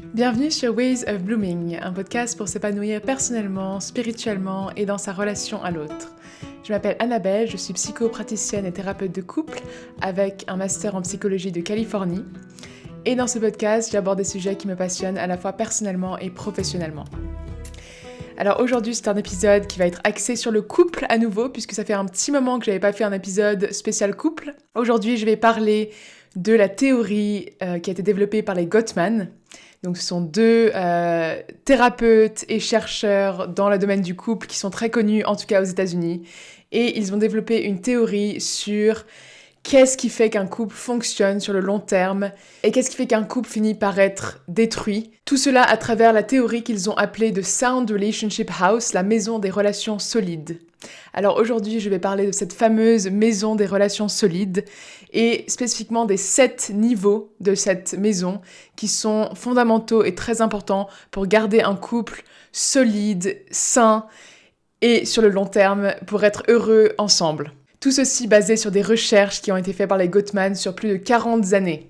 Bienvenue sur Ways of Blooming, un podcast pour s'épanouir personnellement, spirituellement et dans sa relation à l'autre. Je m'appelle Annabelle, je suis psychopraticienne et thérapeute de couple avec un master en psychologie de Californie. Et dans ce podcast, j'aborde des sujets qui me passionnent à la fois personnellement et professionnellement. Alors aujourd'hui, c'est un épisode qui va être axé sur le couple à nouveau, puisque ça fait un petit moment que j'avais pas fait un épisode spécial couple. Aujourd'hui, je vais parler de la théorie qui a été développée par les Gottman. Donc ce sont deux thérapeutes et chercheurs dans le domaine du couple qui sont très connus, en tout cas aux États-Unis. Et ils ont développé une théorie sur qu'est-ce qui fait qu'un couple fonctionne sur le long terme et qu'est-ce qui fait qu'un couple finit par être détruit. Tout cela à travers la théorie qu'ils ont appelée de Sound Relationship House, la maison des relations solides. Alors aujourd'hui, je vais parler de cette fameuse maison des relations solides et spécifiquement des 7 niveaux de cette maison qui sont fondamentaux et très importants pour garder un couple solide, sain et sur le long terme pour être heureux ensemble. Tout ceci basé sur des recherches qui ont été faites par les Gottman sur plus de 40 années.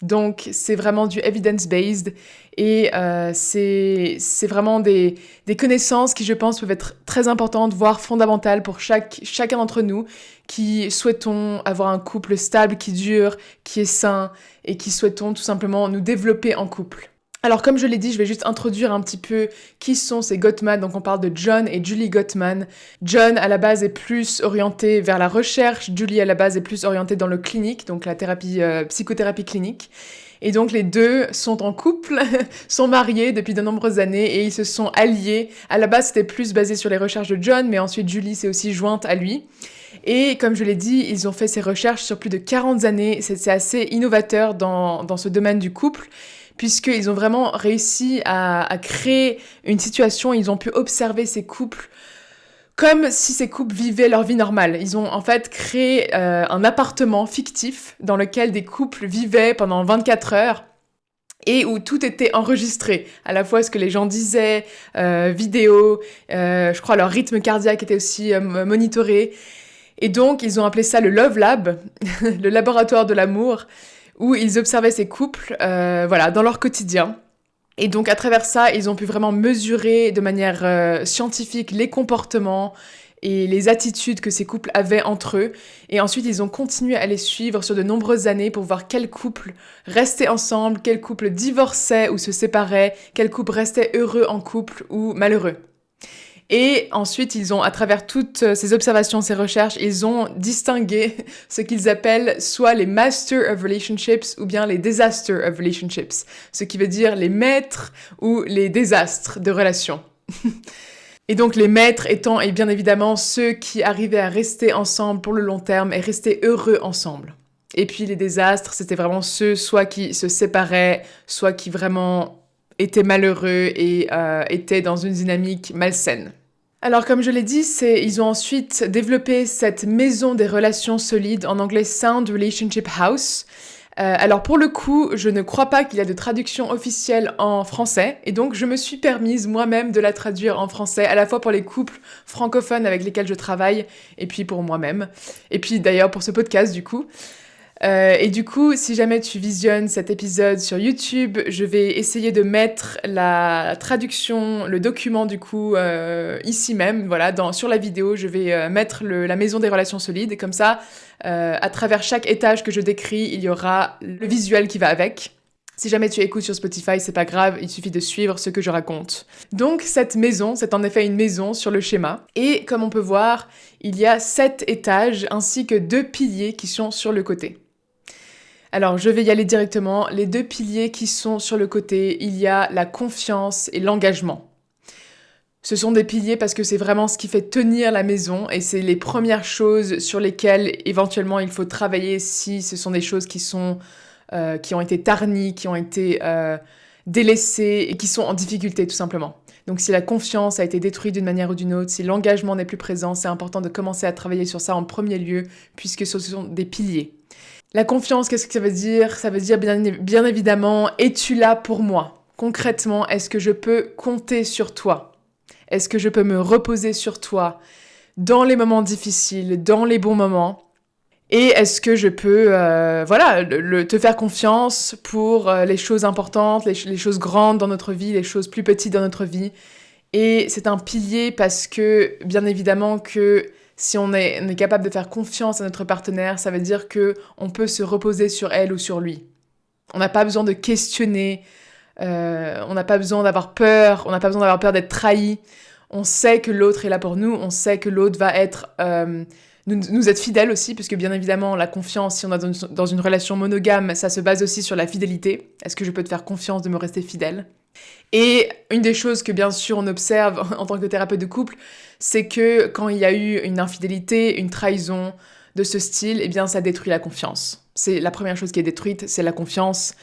Donc, c'est vraiment du evidence-based et c'est vraiment des connaissances qui, je pense, peuvent être très importantes, voire fondamentales pour chacun d'entre nous qui souhaitons avoir un couple stable, qui dure, qui est sain et qui souhaitons tout simplement nous développer en couple. Alors, comme je l'ai dit, je vais juste introduire un petit peu qui sont ces Gottman. Donc, on parle de John et Julie Gottman. John, à la base, est plus orienté vers la recherche. Julie, à la base, est plus orientée dans le clinique, donc la psychothérapie clinique. Et donc, les deux sont en couple, sont mariés depuis de nombreuses années et ils se sont alliés. À la base, c'était plus basé sur les recherches de John, mais ensuite, Julie s'est aussi jointe à lui. Et comme je l'ai dit, ils ont fait ces recherches sur plus de 40 années. C'est assez innovateur dans ce domaine du couple, puisqu'ils ont vraiment réussi à créer une situation, ils ont pu observer ces couples comme si ces couples vivaient leur vie normale. Ils ont en fait créé un appartement fictif dans lequel des couples vivaient pendant 24 heures et où tout était enregistré, à la fois ce que les gens disaient, vidéo, je crois leur rythme cardiaque était aussi monitoré. Et donc, ils ont appelé ça le Love Lab, le laboratoire de l'amour, où ils observaient ces couples dans leur quotidien. Et donc, à travers ça, ils ont pu vraiment mesurer de manière scientifique les comportements et les attitudes que ces couples avaient entre eux. Et ensuite, ils ont continué à les suivre sur de nombreuses années pour voir quel couple restait ensemble, quel couple divorçait ou se séparait, quel couple restait heureux en couple ou malheureux. Et ensuite, ils ont, à travers toutes ces observations, ces recherches, ils ont distingué ce qu'ils appellent soit les Master of Relationships ou bien les Disaster of Relationships, ce qui veut dire les maîtres ou les désastres de relations. Et donc les maîtres étant, et bien évidemment, ceux qui arrivaient à rester ensemble pour le long terme et rester heureux ensemble. Et puis les désastres, c'était vraiment ceux soit qui se séparaient, soit qui vraiment étaient malheureux et étaient dans une dynamique malsaine. Alors, comme je l'ai dit, ils ont ensuite développé cette maison des relations solides, en anglais Sound Relationship House. Alors, pour le coup, je ne crois pas qu'il y a de traduction officielle en français, et donc je me suis permise moi-même de la traduire en français, à la fois pour les couples francophones avec lesquels je travaille, et puis pour moi-même. Et puis d'ailleurs pour ce podcast, du coup. Et du coup, si jamais tu visionnes cet épisode sur YouTube, je vais essayer de mettre la traduction, le document du coup, ici même, voilà, sur la vidéo, je vais mettre la maison des relations solides, et comme ça, à travers chaque étage que je décris, il y aura le visuel qui va avec. Si jamais tu écoutes sur Spotify, c'est pas grave, il suffit de suivre ce que je raconte. Donc cette maison, c'est en effet une maison sur le schéma. Et comme on peut voir, il y a 7 étages ainsi que 2 piliers qui sont sur le côté. Alors, je vais y aller directement. Les 2 piliers qui sont sur le côté, il y a la confiance et l'engagement. Ce sont des piliers parce que c'est vraiment ce qui fait tenir la maison et c'est les premières choses sur lesquelles éventuellement il faut travailler si ce sont des choses qui ont été tarnies, qui ont été délaissées et qui sont en difficulté tout simplement. Donc si la confiance a été détruite d'une manière ou d'une autre, si l'engagement n'est plus présent, c'est important de commencer à travailler sur ça en premier lieu puisque ce sont des piliers. La confiance, qu'est-ce que ça veut dire ? Ça veut dire bien évidemment, es-tu là pour moi ? Concrètement, est-ce que je peux compter sur toi ? Est-ce que je peux me reposer sur toi dans les moments difficiles, dans les bons moments ? Et est-ce que je peux te faire confiance pour les choses importantes, les choses grandes dans notre vie, les choses plus petites dans notre vie. Et c'est un pilier parce que, bien évidemment, que si on est capable de faire confiance à notre partenaire, ça veut dire qu'on peut se reposer sur elle ou sur lui. On n'a pas besoin de questionner, on n'a pas besoin d'avoir peur, on n'a pas besoin d'avoir peur d'être trahi. On sait que l'autre est là pour nous, on sait que l'autre va être... nous être fidèle aussi, puisque bien évidemment, la confiance, si on est dans une relation monogame, ça se base aussi sur la fidélité. Est-ce que je peux te faire confiance de me rester fidèle ? Et une des choses que bien sûr on observe en tant que thérapeute de couple, c'est que quand il y a eu une infidélité, une trahison de ce style, eh bien ça détruit la confiance. C'est la première chose qui est détruite, c'est la confiance.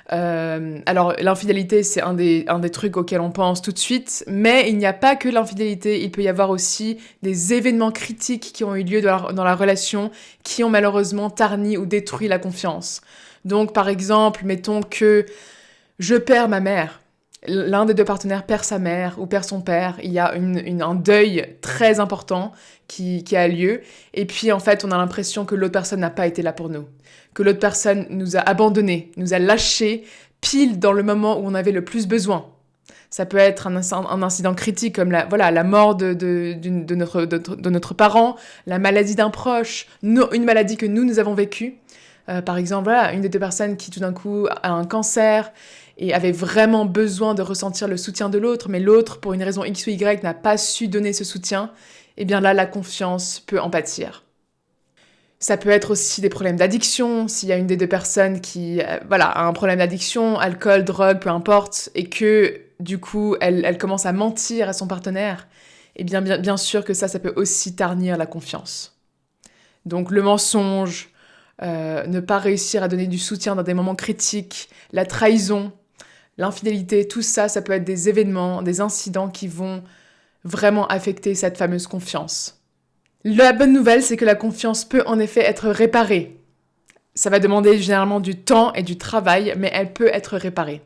Alors l'infidélité, c'est un des trucs auxquels on pense tout de suite, mais il n'y a pas que l'infidélité, il peut y avoir aussi des événements critiques qui ont eu lieu dans la relation, qui ont malheureusement tarni ou détruit la confiance. Donc par exemple, mettons que je perds ma mère. L'un des deux partenaires perd sa mère ou perd son père, il y a un deuil très important qui a lieu, et puis en fait on a l'impression que l'autre personne n'a pas été là pour nous, que l'autre personne nous a abandonnés, nous a lâchés pile dans le moment où on avait le plus besoin. Ça peut être un incident critique comme la mort de notre parent, la maladie d'un proche, une maladie que nous avons vécue. Par exemple, une des deux personnes qui tout d'un coup a un cancer et avait vraiment besoin de ressentir le soutien de l'autre, mais l'autre, pour une raison X ou Y, n'a pas su donner ce soutien, eh bien là, la confiance peut en pâtir. Ça peut être aussi des problèmes d'addiction, s'il y a une des deux personnes qui a un problème d'addiction, alcool, drogue, peu importe, et que du coup, elle commence à mentir à son partenaire, eh bien sûr que ça peut aussi tarnir la confiance. Donc le mensonge, ne pas réussir à donner du soutien dans des moments critiques, la trahison, l'infidélité, tout ça, ça peut être des événements, des incidents qui vont vraiment affecter cette fameuse confiance. La bonne nouvelle, c'est que la confiance peut en effet être réparée. Ça va demander généralement du temps et du travail, mais elle peut être réparée.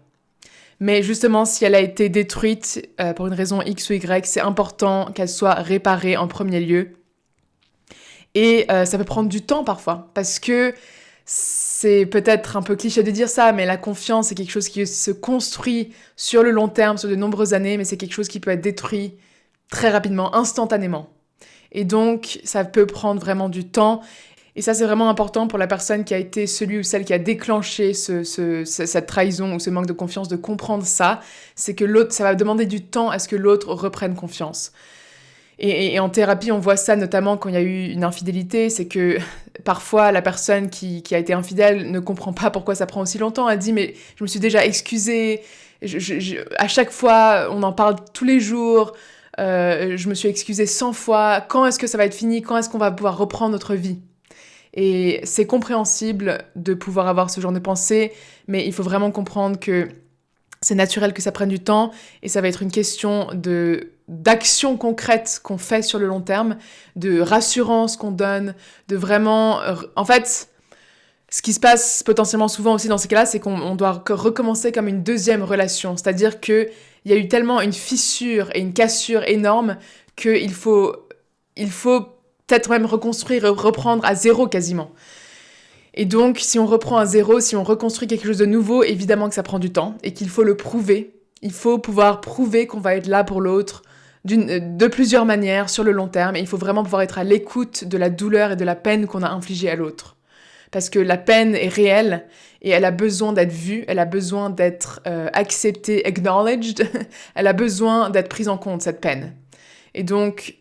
Mais justement, si elle a été détruite pour une raison X ou Y, c'est important qu'elle soit réparée en premier lieu. Et ça peut prendre du temps parfois, parce que c'est peut-être un peu cliché de dire ça, mais la confiance, c'est quelque chose qui se construit sur le long terme, sur de nombreuses années, mais c'est quelque chose qui peut être détruit très rapidement, instantanément. Et donc, ça peut prendre vraiment du temps. Et ça, c'est vraiment important pour la personne qui a été celui ou celle qui a déclenché cette trahison ou ce manque de confiance, de comprendre ça. C'est que l'autre, ça va demander du temps à ce que l'autre reprenne confiance. Et en thérapie, on voit ça notamment quand il y a eu une infidélité, c'est que parfois la personne qui a été infidèle ne comprend pas pourquoi ça prend aussi longtemps. Elle dit « mais je me suis déjà excusée, à chaque fois on en parle tous les jours, je me suis excusée 100 fois, quand est-ce que ça va être fini, quand est-ce qu'on va pouvoir reprendre notre vie ?» Et c'est compréhensible de pouvoir avoir ce genre de pensée, mais il faut vraiment comprendre que c'est naturel que ça prenne du temps et ça va être une question d'action concrète qu'on fait sur le long terme, de rassurance qu'on donne, de vraiment... En fait, ce qui se passe potentiellement souvent aussi dans ces cas-là, c'est qu'on doit recommencer comme une deuxième relation. C'est-à-dire qu'il y a eu tellement une fissure et une cassure énorme qu'il faut peut-être même reconstruire et reprendre à zéro quasiment. Et donc, si on reprend à zéro, si on reconstruit quelque chose de nouveau, évidemment que ça prend du temps et qu'il faut le prouver. Il faut pouvoir prouver qu'on va être là pour l'autre de plusieurs manières sur le long terme. Et il faut vraiment pouvoir être à l'écoute de la douleur et de la peine qu'on a infligée à l'autre. Parce que la peine est réelle et elle a besoin d'être vue, elle a besoin d'être acceptée, acknowledged. Elle a besoin d'être prise en compte, cette peine. Et donc...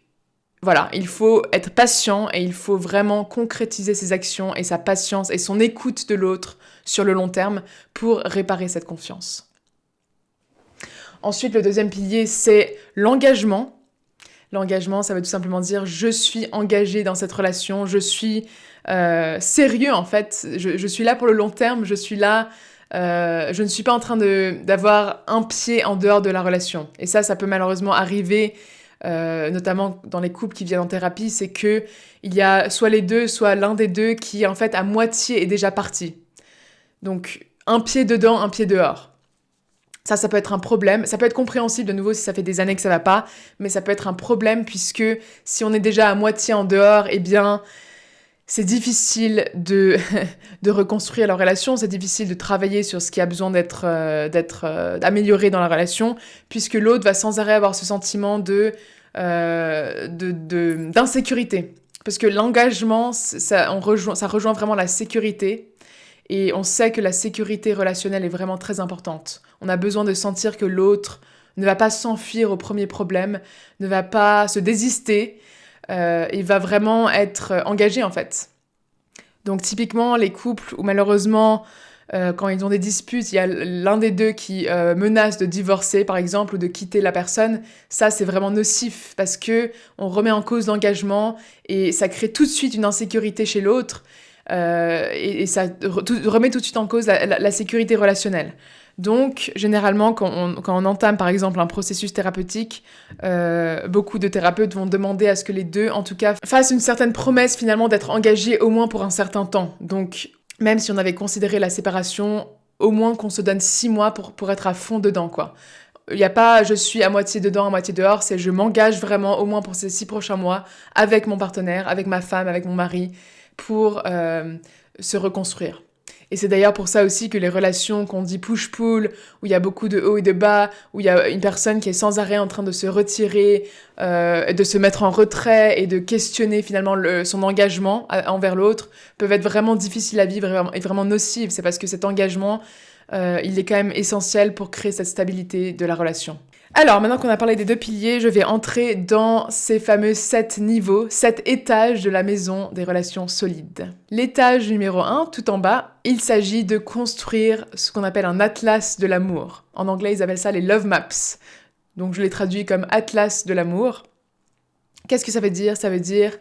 voilà, il faut être patient et il faut vraiment concrétiser ses actions et sa patience et son écoute de l'autre sur le long terme pour réparer cette confiance. Ensuite, le deuxième pilier, c'est l'engagement. L'engagement, ça veut tout simplement dire « je suis engagée dans cette relation, je suis sérieux en fait, je suis là pour le long terme, je suis là, je ne suis pas en train d'avoir un pied en dehors de la relation. » Et ça peut malheureusement arriver... notamment dans les couples qui viennent en thérapie, c'est que il y a soit les deux, soit l'un des deux qui en fait à moitié est déjà parti. Donc un pied dedans, un pied dehors. Ça peut être un problème. Ça peut être compréhensible de nouveau si ça fait des années que ça va pas, mais ça peut être un problème puisque si on est déjà à moitié en dehors, eh bien C'est difficile de, de reconstruire leur relation, c'est difficile de travailler sur ce qui a besoin d'être amélioré dans la relation, puisque l'autre va sans arrêt avoir ce sentiment d'insécurité. Parce que l'engagement, ça rejoint vraiment la sécurité, et on sait que la sécurité relationnelle est vraiment très importante. On a besoin de sentir que l'autre ne va pas s'enfuir au premier problème, ne va pas se désister, il va vraiment être engagé en fait. Donc typiquement les couples où malheureusement quand ils ont des disputes, il y a l'un des deux qui menace de divorcer par exemple ou de quitter la personne, ça c'est vraiment nocif parce que on remet en cause l'engagement et ça crée tout de suite une insécurité chez l'autre et ça remet tout de suite en cause la sécurité relationnelle. Donc, généralement, quand on entame, par exemple, un processus thérapeutique, beaucoup de thérapeutes vont demander à ce que les deux, en tout cas, fassent une certaine promesse, finalement, d'être engagés au moins pour un certain temps. Donc, même si on avait considéré la séparation, au moins qu'on se donne 6 mois pour être à fond dedans, quoi. Il n'y a pas « je suis à moitié dedans, à moitié dehors », c'est « je m'engage vraiment au moins pour ces 6 prochains mois avec mon partenaire, avec ma femme, avec mon mari, pour se reconstruire ». Et c'est d'ailleurs pour ça aussi que les relations qu'on dit push-pull, où il y a beaucoup de hauts et de bas, où il y a une personne qui est sans arrêt en train de se retirer, de se mettre en retrait et de questionner finalement son engagement envers l'autre, peuvent être vraiment difficiles à vivre et vraiment nocives. C'est parce que cet engagement, il est quand même essentiel pour créer cette stabilité de la relation. Alors, maintenant qu'on a parlé des 2 piliers, je vais entrer dans ces fameux 7 niveaux, 7 étages de la maison des relations solides. L'étage numéro 1, tout en bas, il s'agit de construire ce qu'on appelle un atlas de l'amour. En anglais, ils appellent ça les love maps. Donc, je les traduis comme atlas de l'amour. Qu'est-ce que ça veut dire ? Ça veut dire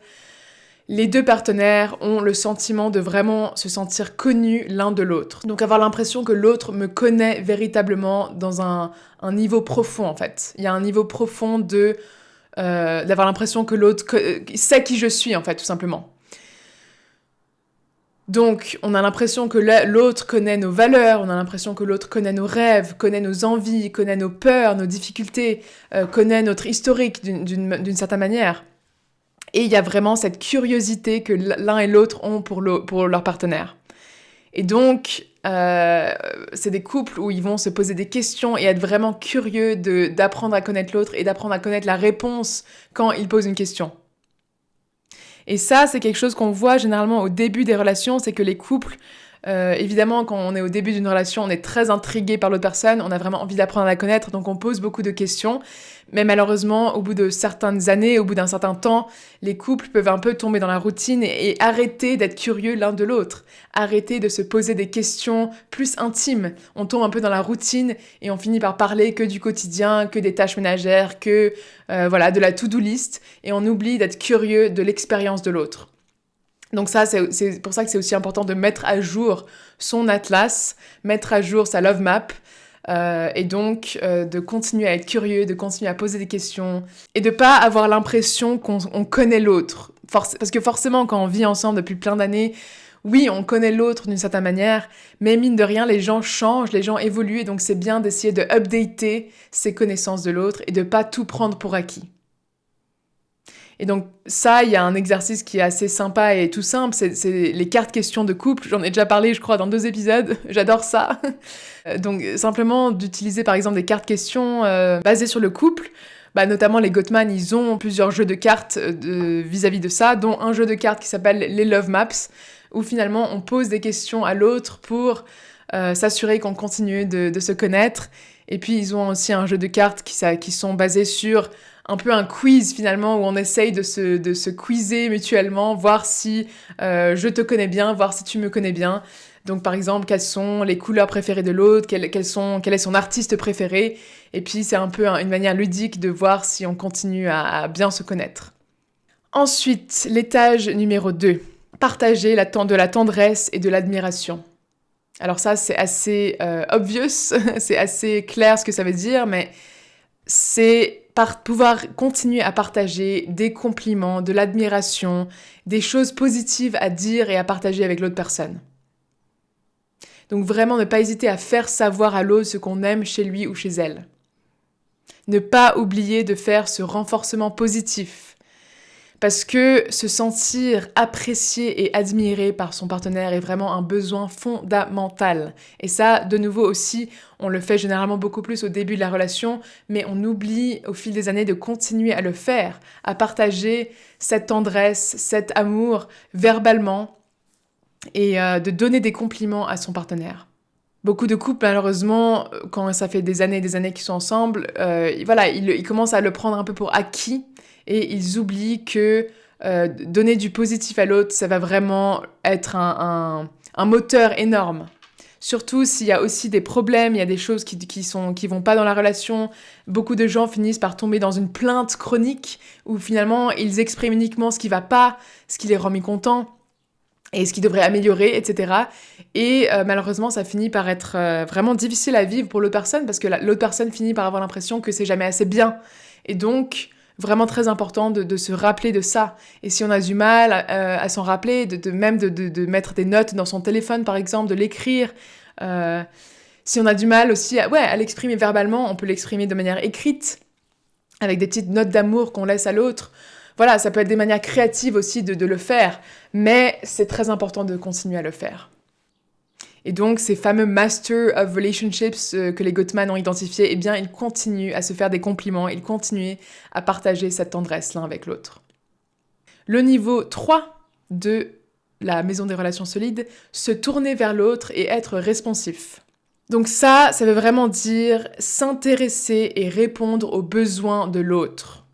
les 2 partenaires ont le sentiment de vraiment se sentir connus l'un de l'autre. Donc avoir l'impression que l'autre me connaît véritablement dans un niveau profond en fait. Il y a un niveau profond d'avoir l'impression que l'autre sait qui je suis en fait, tout simplement. Donc on a l'impression que l'autre connaît nos valeurs, on a l'impression que l'autre connaît nos rêves, connaît nos envies, connaît nos peurs, nos difficultés, connaît notre historique d'une certaine manière. Et il y a vraiment cette curiosité que l'un et l'autre ont pour leur partenaire. Et donc, c'est des couples où ils vont se poser des questions et être vraiment curieux d'apprendre à connaître l'autre et d'apprendre à connaître la réponse quand ils posent une question. Et ça, c'est quelque chose qu'on voit généralement au début des relations, c'est que les couples, évidemment, quand on est au début d'une relation, on est très intrigué par l'autre personne, on a vraiment envie d'apprendre à la connaître, donc on pose beaucoup de questions. Mais malheureusement, au bout de certaines années, au bout d'un certain temps, les couples peuvent un peu tomber dans la routine et arrêter d'être curieux l'un de l'autre, arrêter de se poser des questions plus intimes. On tombe un peu dans la routine et on finit par parler que du quotidien, que des tâches ménagères, que de la to-do list, et on oublie d'être curieux de l'expérience de l'autre. Donc ça, c'est pour ça que c'est aussi important de mettre à jour son atlas, mettre à jour sa love map, et donc de continuer à être curieux, de continuer à poser des questions, et de pas avoir l'impression qu'on connaît l'autre. Parce que forcément, quand on vit ensemble depuis plein d'années, oui, on connaît l'autre d'une certaine manière, mais mine de rien, les gens changent, les gens évoluent, et donc c'est bien d'essayer de updater ses connaissances de l'autre, et de pas tout prendre pour acquis. Et donc ça, il y a un exercice qui est assez sympa et tout simple, c'est les cartes questions de couple. J'en ai déjà parlé, je crois, dans 2 épisodes. J'adore ça. Donc simplement d'utiliser par exemple des cartes questions basées sur le couple. Notamment les Gottman, ils ont plusieurs jeux de cartes vis-à-vis de ça, dont un jeu de cartes qui s'appelle les Love Maps, où finalement on pose des questions à l'autre pour s'assurer qu'on continue de se connaître. Et puis ils ont aussi un jeu de cartes qui sont basés sur un peu un quiz finalement, où on essaye de se quizer mutuellement, voir si je te connais bien, voir si tu me connais bien. Donc par exemple, quelles sont les couleurs préférées de l'autre, quel est son artiste préféré, et puis c'est un peu une manière ludique de voir si on continue à bien se connaître. Ensuite, l'étage numéro 2, partager de la tendresse et de l'admiration. Alors ça, c'est assez obvious, c'est assez clair ce que ça veut dire, mais c'est pouvoir continuer à partager des compliments, de l'admiration, des choses positives à dire et à partager avec l'autre personne. Donc vraiment ne pas hésiter à faire savoir à l'autre ce qu'on aime chez lui ou chez elle. Ne pas oublier de faire ce renforcement positif. Parce que se sentir apprécié et admiré par son partenaire est vraiment un besoin fondamental. Et ça, de nouveau aussi, on le fait généralement beaucoup plus au début de la relation, mais on oublie au fil des années de continuer à le faire, à partager cette tendresse, cet amour verbalement et de donner des compliments à son partenaire. Beaucoup de couples, malheureusement, quand ça fait des années qu'ils sont ensemble, ils commencent à le prendre un peu pour acquis et ils oublient que donner du positif à l'autre, ça va vraiment être un moteur énorme. Surtout s'il y a aussi des problèmes, il y a des choses qui vont pas dans la relation. Beaucoup de gens finissent par tomber dans une plainte chronique où finalement ils expriment uniquement ce qui va pas, ce qui les rend mécontents et ce qui devrait améliorer, etc. Et malheureusement, ça finit par être vraiment difficile à vivre pour l'autre personne parce que l'autre personne finit par avoir l'impression que c'est jamais assez bien. Et donc, vraiment très important de se rappeler de ça. Et si on a du mal à s'en rappeler, de mettre des notes dans son téléphone, par exemple, de l'écrire. Si on a du mal aussi à l'exprimer verbalement, on peut l'exprimer de manière écrite, avec des petites notes d'amour qu'on laisse à l'autre. Voilà, ça peut être des manières créatives aussi de le faire, mais c'est très important de continuer à le faire. Et donc, ces fameux Master of Relationships que les Gottman ont identifiés, eh bien, ils continuent à se faire des compliments, ils continuent à partager cette tendresse l'un avec l'autre. Le niveau 3 de la maison des relations solides, se tourner vers l'autre et être responsif. Donc ça veut vraiment dire s'intéresser et répondre aux besoins de l'autre.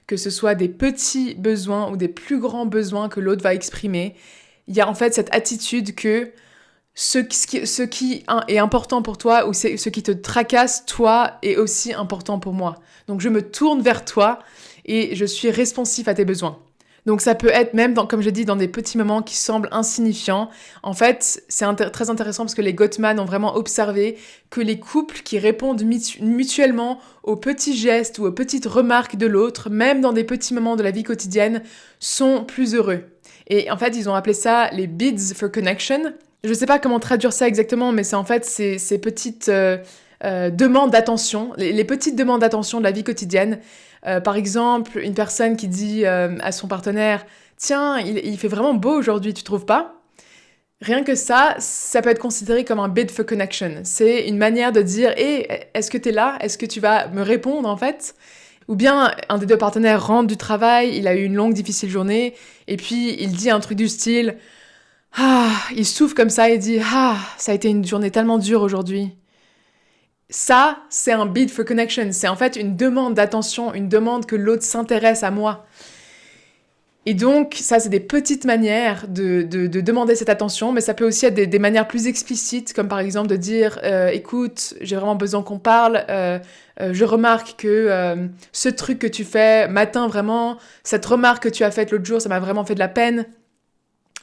Que ce soit des petits besoins ou des plus grands besoins que l'autre va exprimer, il y a en fait cette attitude que ce qui est important pour toi ou ce qui te tracasse, toi, est aussi important pour moi. Donc je me tourne vers toi et je suis responsif à tes besoins. Donc ça peut être même, comme j'ai dit, dans des petits moments qui semblent insignifiants. En fait, c'est très intéressant parce que les Gottman ont vraiment observé que les couples qui répondent mutuellement aux petits gestes ou aux petites remarques de l'autre, même dans des petits moments de la vie quotidienne, sont plus heureux. Et en fait, ils ont appelé ça les bids for connection. Je ne sais pas comment traduire ça exactement, mais c'est en fait ces petites demandes d'attention, les petites demandes d'attention de la vie quotidienne. Par exemple, une personne qui dit à son partenaire « Tiens, il fait vraiment beau aujourd'hui, tu trouves pas ?» Rien que ça peut être considéré comme un bid for connection. C'est une manière de dire « Hey, est-ce que t'es là? Est-ce que tu vas me répondre en fait ?» Ou bien un des deux partenaires rentre du travail, il a eu une longue, difficile journée, et puis il dit un truc du style « Ah !» Il souffle comme ça et dit « Ah, ça a été une journée tellement dure aujourd'hui. » Ça, c'est un bid for connection. C'est en fait une demande d'attention, une demande que l'autre s'intéresse à moi. Et donc, ça, c'est des petites manières de demander cette attention, mais ça peut aussi être des manières plus explicites, comme par exemple de dire « Écoute, j'ai vraiment besoin qu'on parle. Je remarque que ce truc que tu fais m'atteint vraiment. Cette remarque que tu as faite l'autre jour, ça m'a vraiment fait de la peine. »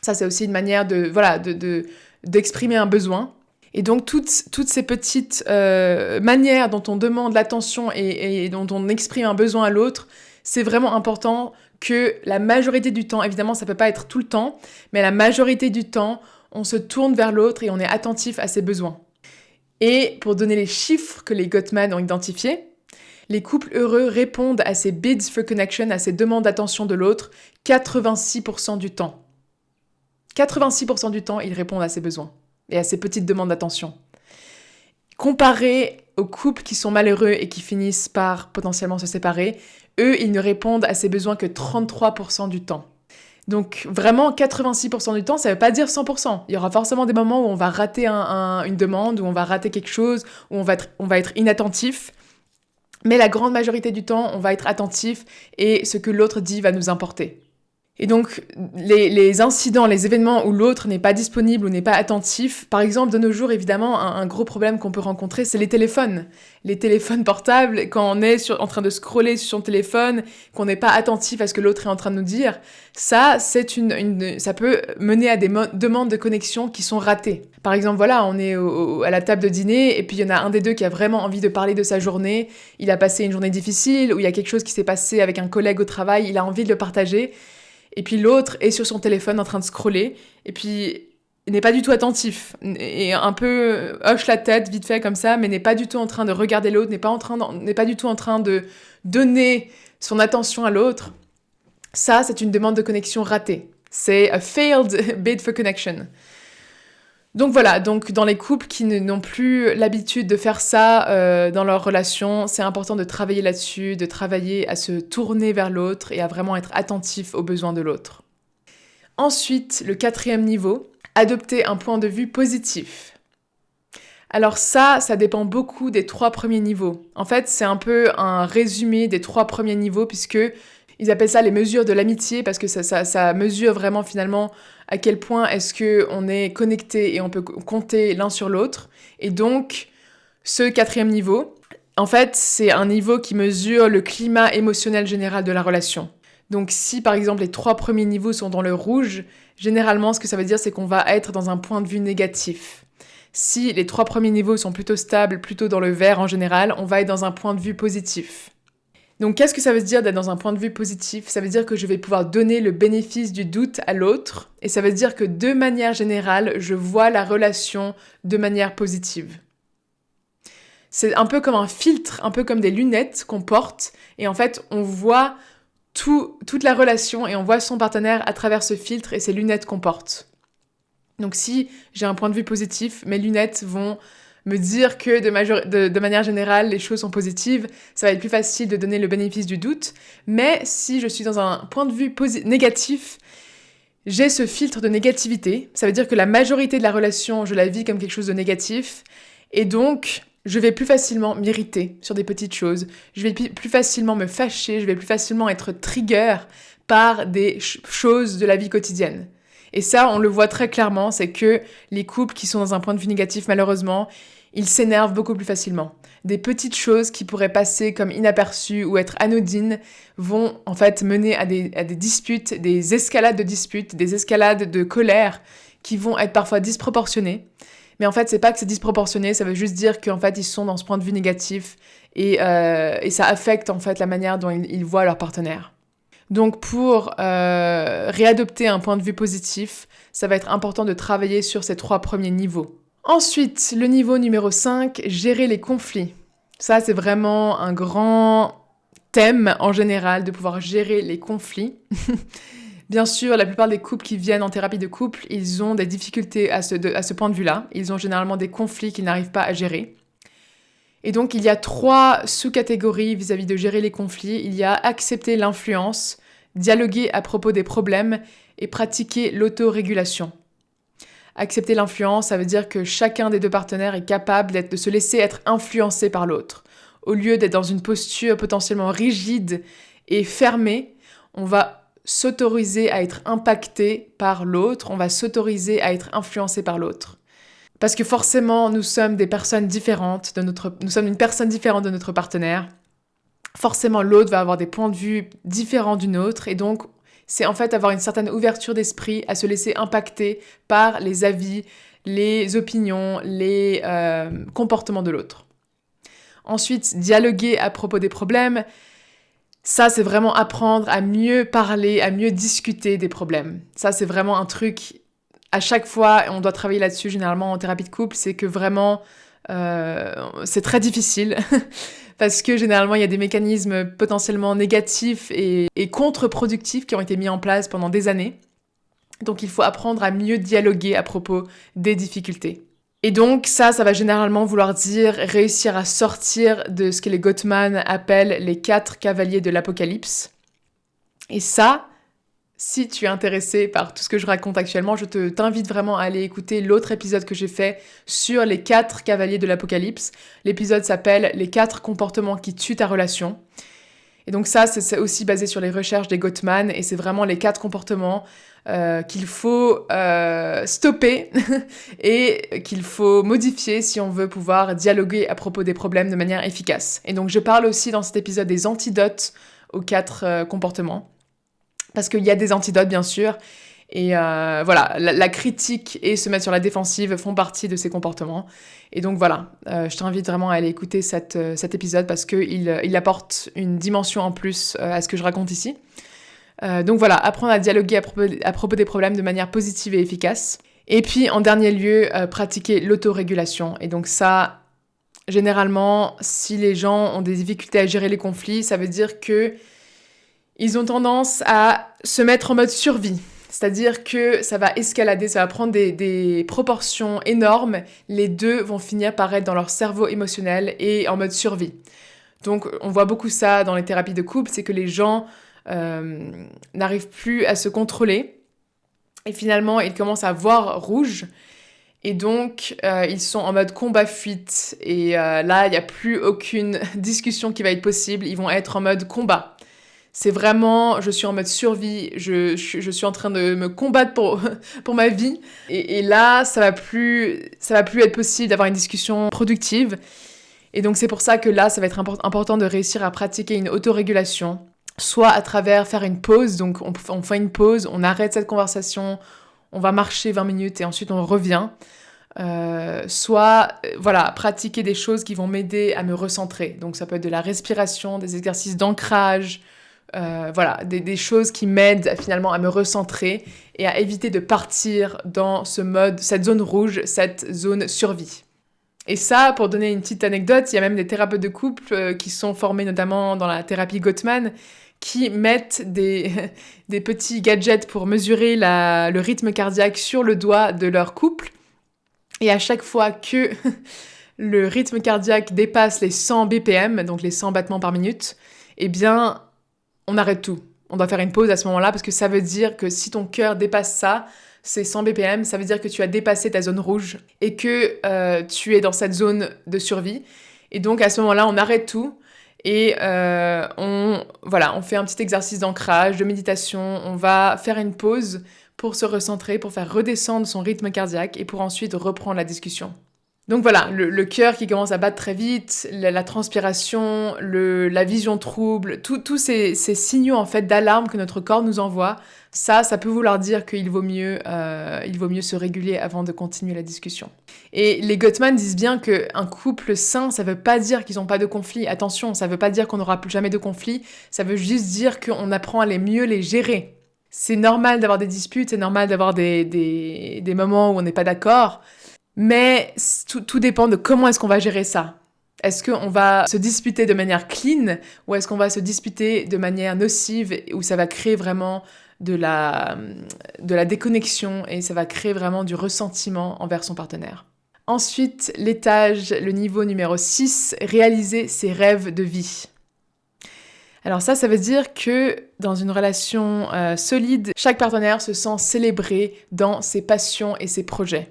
Ça, c'est aussi une manière d'exprimer un besoin. Et donc, toutes ces petites manières dont on demande l'attention et dont on exprime un besoin à l'autre, c'est vraiment important que la majorité du temps, évidemment, ça peut pas être tout le temps, mais la majorité du temps, on se tourne vers l'autre et on est attentif à ses besoins. Et pour donner les chiffres que les Gottman ont identifiés, les couples heureux répondent à ces bids for connection, à ces demandes d'attention de l'autre, 86% du temps. 86% du temps, ils répondent à ces besoins et à ces petites demandes d'attention. Comparé aux couples qui sont malheureux et qui finissent par potentiellement se séparer, eux, ils ne répondent à ces besoins que 33% du temps. Donc vraiment, 86% du temps, ça ne veut pas dire 100%. Il y aura forcément des moments où on va rater une demande, où on va rater quelque chose, où on va être inattentif. Mais la grande majorité du temps, on va être attentif et ce que l'autre dit va nous importer. Et donc, les incidents, les événements où l'autre n'est pas disponible ou n'est pas attentif, par exemple, de nos jours, évidemment, un gros problème qu'on peut rencontrer, c'est les téléphones. Les téléphones portables, quand on est en train de scroller sur son téléphone, qu'on n'est pas attentif à ce que l'autre est en train de nous dire, ça peut mener à des demandes de connexion qui sont ratées. Par exemple, voilà, on est à la table de dîner, et puis il y en a un des deux qui a vraiment envie de parler de sa journée, il a passé une journée difficile, ou il y a quelque chose qui s'est passé avec un collègue au travail, il a envie de le partager, et puis l'autre est sur son téléphone en train de scroller, et puis il n'est pas du tout attentif, et un peu hoche la tête vite fait comme ça, mais n'est pas du tout en train de regarder l'autre, n'est pas du tout en train de donner son attention à l'autre. Ça, c'est une demande de connexion ratée. C'est a failed bid for connection. Donc voilà, donc dans les couples qui n'ont plus l'habitude de faire ça dans leur relation, c'est important de travailler là-dessus, de travailler à se tourner vers l'autre et à vraiment être attentif aux besoins de l'autre. Ensuite, le 4e niveau, adopter un point de vue positif. Alors ça dépend beaucoup des 3 premiers niveaux. En fait, c'est un peu un résumé des 3 premiers niveaux puisque ils appellent ça les mesures de l'amitié parce que ça mesure vraiment finalement à quel point est-ce qu'on est connecté et on peut compter l'un sur l'autre. Et donc, ce 4e niveau, en fait, c'est un niveau qui mesure le climat émotionnel général de la relation. Donc si par exemple les 3 premiers niveaux sont dans le rouge, généralement ce que ça veut dire c'est qu'on va être dans un point de vue négatif. Si les 3 premiers niveaux sont plutôt stables, plutôt dans le vert en général, on va être dans un point de vue positif. Donc qu'est-ce que ça veut dire d'être dans un point de vue positif ? Ça veut dire que je vais pouvoir donner le bénéfice du doute à l'autre, et ça veut dire que de manière générale, je vois la relation de manière positive. C'est un peu comme un filtre, un peu comme des lunettes qu'on porte, et en fait on voit toute la relation et on voit son partenaire à travers ce filtre et ces lunettes qu'on porte. Donc si j'ai un point de vue positif, mes lunettes vont me dire que de manière générale, les choses sont positives, ça va être plus facile de donner le bénéfice du doute. Mais si je suis dans un point de vue négatif, j'ai ce filtre de négativité. Ça veut dire que la majorité de la relation, je la vis comme quelque chose de négatif. Et donc, je vais plus facilement m'irriter sur des petites choses. Je vais plus facilement me fâcher, je vais plus facilement être trigger par des choses de la vie quotidienne. Et ça, on le voit très clairement, c'est que les couples qui sont dans un point de vue négatif, malheureusement, ils s'énervent beaucoup plus facilement. Des petites choses qui pourraient passer comme inaperçues ou être anodines vont en fait mener à des disputes, des escalades de disputes, des escalades de colère qui vont être parfois disproportionnées. Mais en fait, c'est pas que c'est disproportionné, ça veut juste dire qu'en fait, ils sont dans ce point de vue négatif et ça affecte en fait la manière dont ils voient leur partenaire. Donc pour réadopter un point de vue positif, ça va être important de travailler sur ces 3 premiers niveaux. Ensuite, le niveau numéro 5, gérer les conflits. Ça, c'est vraiment un grand thème en général, de pouvoir gérer les conflits. Bien sûr, la plupart des couples qui viennent en thérapie de couple, ils ont des difficultés à ce point de vue-là. Ils ont généralement des conflits qu'ils n'arrivent pas à gérer. Et donc, il y a 3 sous-catégories vis-à-vis de gérer les conflits. Il y a accepter l'influence, dialoguer à propos des problèmes et pratiquer l'autorégulation. Accepter l'influence, ça veut dire que chacun des 2 partenaires est capable de se laisser être influencé par l'autre. Au lieu d'être dans une posture potentiellement rigide et fermée, on va s'autoriser à être impacté par l'autre, on va s'autoriser à être influencé par l'autre. Parce que forcément, nous sommes des personnes différentes, nous sommes une personne différente de notre partenaire. Forcément, l'autre va avoir des points de vue différents du nôtre, et donc c'est en fait avoir une certaine ouverture d'esprit à se laisser impacter par les avis, les opinions, les comportements de l'autre. Ensuite, dialoguer à propos des problèmes, ça c'est vraiment apprendre à mieux parler, à mieux discuter des problèmes. Ça c'est vraiment un truc, à chaque fois, on doit travailler là-dessus généralement en thérapie de couple, c'est que vraiment c'est très difficile parce que généralement il y a des mécanismes potentiellement négatifs et contre-productifs qui ont été mis en place pendant des années. Donc il faut apprendre à mieux dialoguer à propos des difficultés. Et donc ça va généralement vouloir dire réussir à sortir de ce que les Gottman appellent les 4 cavaliers de l'Apocalypse. Et ça, si tu es intéressé par tout ce que je raconte actuellement, je t'invite vraiment à aller écouter l'autre épisode que j'ai fait sur les 4 cavaliers de l'Apocalypse. L'épisode s'appelle « Les 4 comportements qui tuent ta relation ». Et donc ça, c'est aussi basé sur les recherches des Gottman, et c'est vraiment les 4 comportements qu'il faut stopper et qu'il faut modifier si on veut pouvoir dialoguer à propos des problèmes de manière efficace. Et donc je parle aussi dans cet épisode des antidotes aux 4 comportements. Parce qu'il y a des antidotes, bien sûr, et voilà, la critique et se mettre sur la défensive font partie de ces comportements. Et donc voilà, je t'invite vraiment à aller écouter cet épisode parce qu'il apporte une dimension en plus à ce que je raconte ici. Donc voilà, apprendre à dialoguer à propos des problèmes de manière positive et efficace. Et puis, en dernier lieu, pratiquer l'autorégulation. Et donc ça, généralement, si les gens ont des difficultés à gérer les conflits, ça veut dire que ils ont tendance à se mettre en mode survie. C'est-à-dire que ça va escalader, ça va prendre des proportions énormes. Les deux vont finir par être dans leur cerveau émotionnel et en mode survie. Donc on voit beaucoup ça dans les thérapies de couple, c'est que les gens n'arrivent plus à se contrôler. Et finalement, ils commencent à voir rouge. Et donc, ils sont en mode combat-fuite. Et là, il n'y a plus aucune discussion qui va être possible. Ils vont être en mode combat. C'est vraiment, je suis en mode survie. Je suis en train de me combattre pour ma vie. Et là, ça va plus être possible d'avoir une discussion productive. Et donc, c'est pour ça que là, ça va être important de réussir à pratiquer une autorégulation. Soit à travers faire une pause, donc on fait une pause, on arrête cette conversation, on va marcher 20 minutes et ensuite on revient. Soit pratiquer des choses qui vont m'aider à me recentrer. Donc ça peut être de la respiration, des exercices d'ancrage, des choses qui m'aident finalement à me recentrer et à éviter de partir dans ce mode, cette zone rouge, cette zone survie. Et ça, pour donner une petite anecdote, il y a même des thérapeutes de couple qui sont formés notamment dans la thérapie Gottman, qui mettent des petits gadgets pour mesurer le rythme cardiaque sur le doigt de leur couple. Et à chaque fois que le rythme cardiaque dépasse les 100 BPM, donc les 100 battements par minute, eh bien, on arrête tout. On doit faire une pause à ce moment-là parce que ça veut dire que si ton cœur dépasse ça, c'est 100 BPM, ça veut dire que tu as dépassé ta zone rouge et que tu es dans cette zone de survie. Et donc, à ce moment-là, on arrête tout. Et on fait un petit exercice d'ancrage, de méditation, on va faire une pause pour se recentrer, pour faire redescendre son rythme cardiaque et pour ensuite reprendre la discussion. Donc voilà, le cœur qui commence à battre très vite, la transpiration, la vision trouble, tous ces signaux en fait d'alarme que notre corps nous envoie, ça peut vouloir dire qu'il vaut mieux se réguler avant de continuer la discussion. Et les Gottman disent bien qu'un couple sain, ça veut pas dire qu'ils n'ont pas de conflits. Attention, ça veut pas dire qu'on n'aura plus jamais de conflits, ça veut juste dire qu'on apprend à mieux les gérer. C'est normal d'avoir des disputes, c'est normal d'avoir des moments où on n'est pas d'accord, mais tout dépend de comment est-ce qu'on va gérer ça. Est-ce qu'on va se disputer de manière clean ou est-ce qu'on va se disputer de manière nocive où ça va créer vraiment de la déconnexion et ça va créer vraiment du ressentiment envers son partenaire. Ensuite, le niveau numéro 6, réaliser ses rêves de vie. Alors ça veut dire que dans une relation solide, chaque partenaire se sent célébré dans ses passions et ses projets.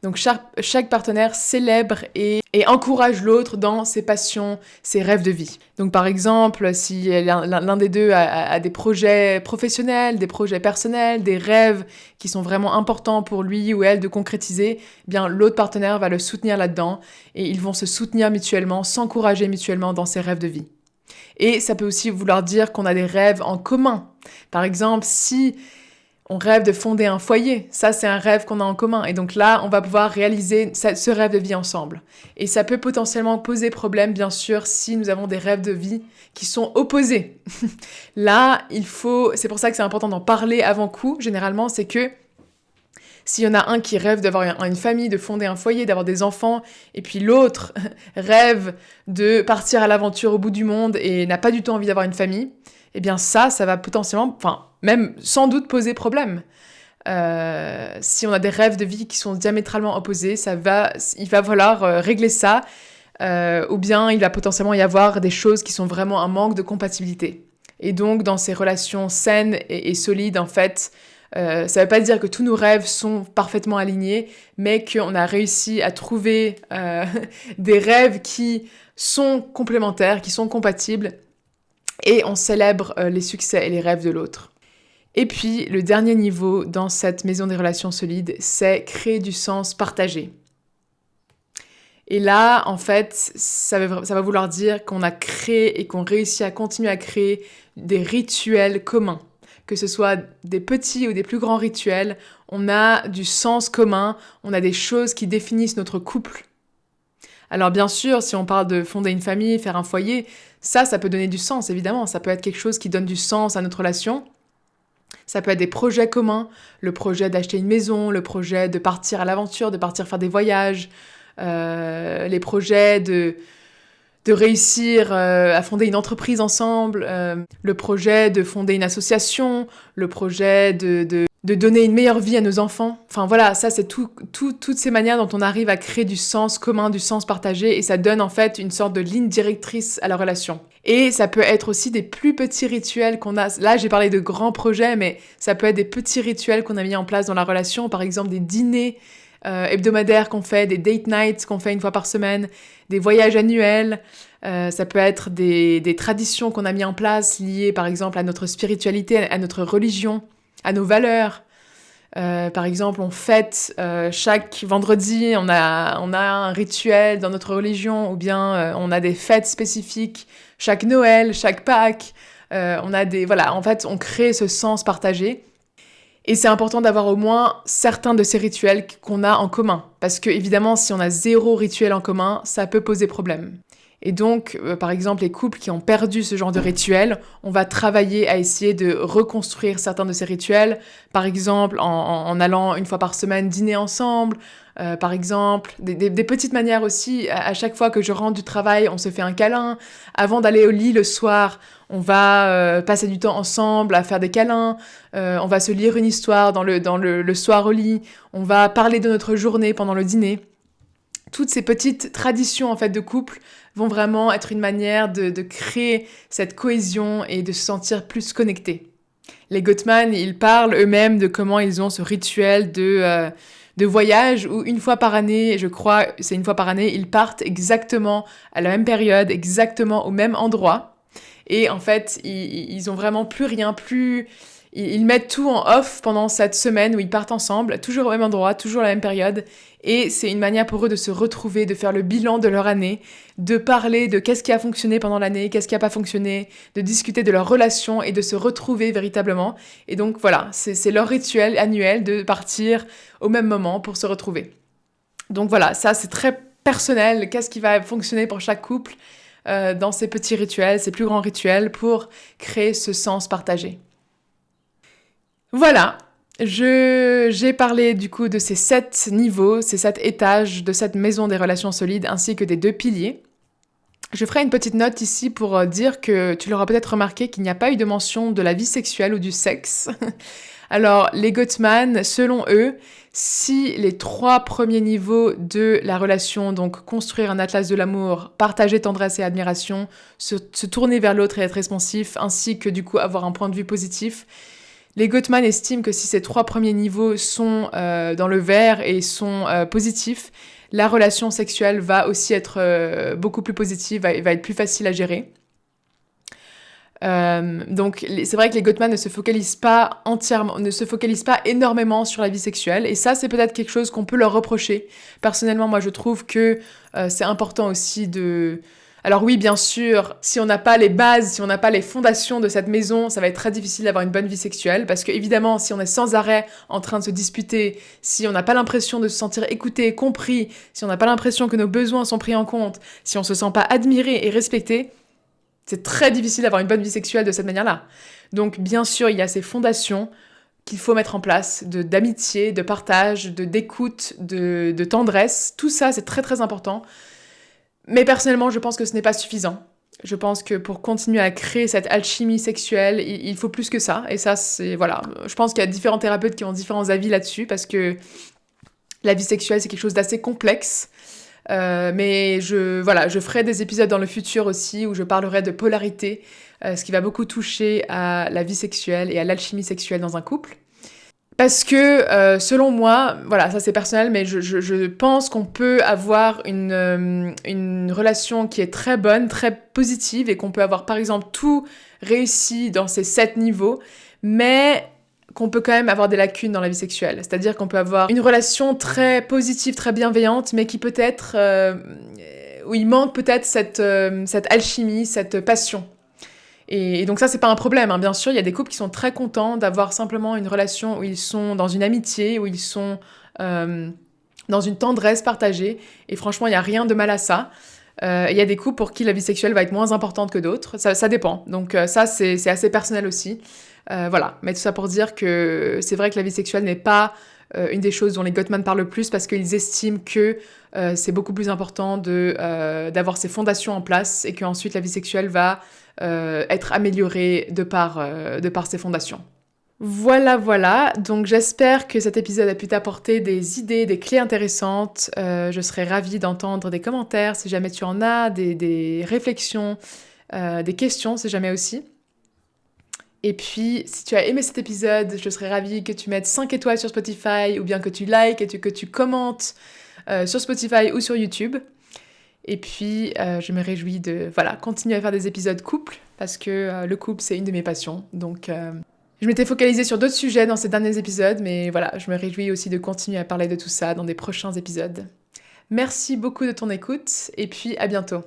Donc chaque partenaire célèbre et encourage l'autre dans ses passions, ses rêves de vie. Donc par exemple, si l'un des deux a des projets professionnels, des projets personnels, des rêves qui sont vraiment importants pour lui ou elle de concrétiser, eh bien l'autre partenaire va le soutenir là-dedans et ils vont se soutenir mutuellement, s'encourager mutuellement dans ses rêves de vie. Et ça peut aussi vouloir dire qu'on a des rêves en commun. Par exemple, si on rêve de fonder un foyer, ça c'est un rêve qu'on a en commun. Et donc là, on va pouvoir réaliser ce rêve de vie ensemble. Et ça peut potentiellement poser problème, bien sûr, si nous avons des rêves de vie qui sont opposés. Là, c'est pour ça que c'est important d'en parler avant coup, généralement, c'est que s'il y en a un qui rêve d'avoir une famille, de fonder un foyer, d'avoir des enfants, et puis l'autre rêve de partir à l'aventure au bout du monde et n'a pas du tout envie d'avoir une famille, eh bien ça va potentiellement, même sans doute poser problème. Si on a des rêves de vie qui sont diamétralement opposés, il va falloir régler ça, ou bien il va potentiellement y avoir des choses qui sont vraiment un manque de compatibilité. Et donc dans ces relations saines et solides, en fait, ça ne veut pas dire que tous nos rêves sont parfaitement alignés, mais qu'on a réussi à trouver des rêves qui sont complémentaires, qui sont compatibles, et on célèbre les succès et les rêves de l'autre. Et puis, le dernier niveau dans cette maison des relations solides, c'est créer du sens partagé. Et là, en fait, ça va vouloir dire qu'on a créé et qu'on réussit à continuer à créer des rituels communs. Que ce soit des petits ou des plus grands rituels, on a du sens commun, on a des choses qui définissent notre couple. Alors bien sûr, si on parle de fonder une famille, faire un foyer, ça peut donner du sens, évidemment. Ça peut être quelque chose qui donne du sens à notre relation. Ça peut être des projets communs, le projet d'acheter une maison, le projet de partir à l'aventure, de partir faire des voyages, les projets de réussir à fonder une entreprise ensemble, le projet de fonder une association, le projet de donner une meilleure vie à nos enfants. Enfin voilà, ça c'est toutes ces manières dont on arrive à créer du sens commun, du sens partagé, et ça donne en fait une sorte de ligne directrice à la relation. Et ça peut être aussi des plus petits rituels qu'on a. Là, j'ai parlé de grands projets, mais ça peut être des petits rituels qu'on a mis en place dans la relation, par exemple des dîners hebdomadaires qu'on fait, des date nights qu'on fait une fois par semaine, des voyages annuels. Ça peut être des traditions qu'on a mis en place liées par exemple à notre spiritualité, à notre religion, à nos valeurs. Par exemple, on fête chaque vendredi, on a un rituel dans notre religion, ou bien on a des fêtes spécifiques, chaque Noël, chaque Pâques. Voilà, en fait, on crée ce sens partagé. Et c'est important d'avoir au moins certains de ces rituels qu'on a en commun. Parce que, évidemment, si on a 0 rituel en commun, ça peut poser problème. Et donc, par exemple, les couples qui ont perdu ce genre de rituel, on va travailler à essayer de reconstruire certains de ces rituels. Par exemple, en allant une fois par semaine dîner ensemble. Par exemple, des petites manières aussi. À chaque fois que je rentre du travail, on se fait un câlin. Avant d'aller au lit le soir, on va passer du temps ensemble à faire des câlins. On va se lire une histoire le soir au lit. On va parler de notre journée pendant le dîner. Toutes ces petites traditions en fait de couple vont vraiment être une manière de créer cette cohésion et de se sentir plus connectés. Les Gottman, ils parlent eux-mêmes de comment ils ont ce rituel de voyage où une fois par année, je crois, c'est une fois par année, ils partent exactement à la même période, exactement au même endroit. Et en fait, ils ont vraiment plus rien, ils mettent tout en off pendant cette semaine où ils partent ensemble, toujours au même endroit, toujours à la même période. Et c'est une manière pour eux de se retrouver, de faire le bilan de leur année, de parler de qu'est-ce qui a fonctionné pendant l'année, qu'est-ce qui n'a pas fonctionné, de discuter de leur relation et de se retrouver véritablement. Et donc voilà, c'est leur rituel annuel de partir au même moment pour se retrouver. Donc voilà, ça c'est très personnel, qu'est-ce qui va fonctionner pour chaque couple dans ces petits rituels, ces plus grands rituels pour créer ce sens partagé. Voilà, j'ai parlé du coup de ces 7 niveaux, ces 7 étages de cette maison des relations solides ainsi que des 2 piliers. Je ferai une petite note ici pour dire que tu l'auras peut-être remarqué qu'il n'y a pas eu de mention de la vie sexuelle ou du sexe. Alors, les Gottman, selon eux, si les 3 premiers niveaux de la relation, donc construire un atlas de l'amour, partager tendresse et admiration, se tourner vers l'autre et être responsif, ainsi que du coup avoir un point de vue positif, les Gottman estiment que si ces 3 premiers niveaux sont dans le vert et sont positifs, la relation sexuelle va aussi être beaucoup plus positive, va être plus facile à gérer. Donc c'est vrai que les Gottman ne se focalisent pas énormément sur la vie sexuelle, et ça c'est peut-être quelque chose qu'on peut leur reprocher. Personnellement, moi je trouve que c'est important aussi de... Alors oui, bien sûr, si on n'a pas les bases, si on n'a pas les fondations de cette maison, ça va être très difficile d'avoir une bonne vie sexuelle, parce que évidemment, si on est sans arrêt en train de se disputer, si on n'a pas l'impression de se sentir écouté, compris, si on n'a pas l'impression que nos besoins sont pris en compte, si on se sent pas admiré et respecté, c'est très difficile d'avoir une bonne vie sexuelle de cette manière-là. Donc bien sûr, il y a ces fondations qu'il faut mettre en place, d'amitié, de partage, d'écoute, de tendresse. Tout ça, c'est très très important. Mais personnellement, je pense que ce n'est pas suffisant. Je pense que pour continuer à créer cette alchimie sexuelle, il faut plus que ça. Et ça, c'est... Voilà. Je pense qu'il y a différents thérapeutes qui ont différents avis là-dessus, parce que la vie sexuelle, c'est quelque chose d'assez complexe. Mais je ferai des épisodes dans le futur aussi où je parlerai de polarité, ce qui va beaucoup toucher à la vie sexuelle et à l'alchimie sexuelle dans un couple. Parce que, selon moi, voilà, ça c'est personnel, mais je pense qu'on peut avoir une relation qui est très bonne, très positive, et qu'on peut avoir, par exemple, tout réussi dans ces 7 niveaux, mais qu'on peut quand même avoir des lacunes dans la vie sexuelle. C'est-à-dire qu'on peut avoir une relation très positive, très bienveillante, mais qui peut être... où il manque peut-être cette alchimie, cette passion. Et donc ça, c'est pas un problème, hein. Bien sûr, il y a des couples qui sont très contents d'avoir simplement une relation où ils sont dans une amitié, où ils sont dans une tendresse partagée. Et franchement, il n'y a rien de mal à ça. Il y a des couples pour qui la vie sexuelle va être moins importante que d'autres. Ça dépend. Donc ça, c'est assez personnel aussi. Voilà. Mais tout ça pour dire que c'est vrai que la vie sexuelle n'est pas une des choses dont les Gottman parlent le plus parce qu'ils estiment que c'est beaucoup plus important d'avoir ces fondations en place et qu'ensuite la vie sexuelle va être améliorée de par ces fondations. Voilà, donc j'espère que cet épisode a pu t'apporter des idées, des clés intéressantes. Je serais ravie d'entendre des commentaires si jamais tu en as, des réflexions, des questions si jamais aussi. Et puis, si tu as aimé cet épisode, je serais ravie que tu mettes 5 étoiles sur Spotify ou bien que tu likes et que tu commentes sur Spotify ou sur YouTube. Et puis, je me réjouis de continuer à faire des épisodes couple parce que le couple, c'est une de mes passions. Donc, je m'étais focalisée sur d'autres sujets dans ces derniers épisodes, mais voilà, je me réjouis aussi de continuer à parler de tout ça dans des prochains épisodes. Merci beaucoup de ton écoute et puis à bientôt.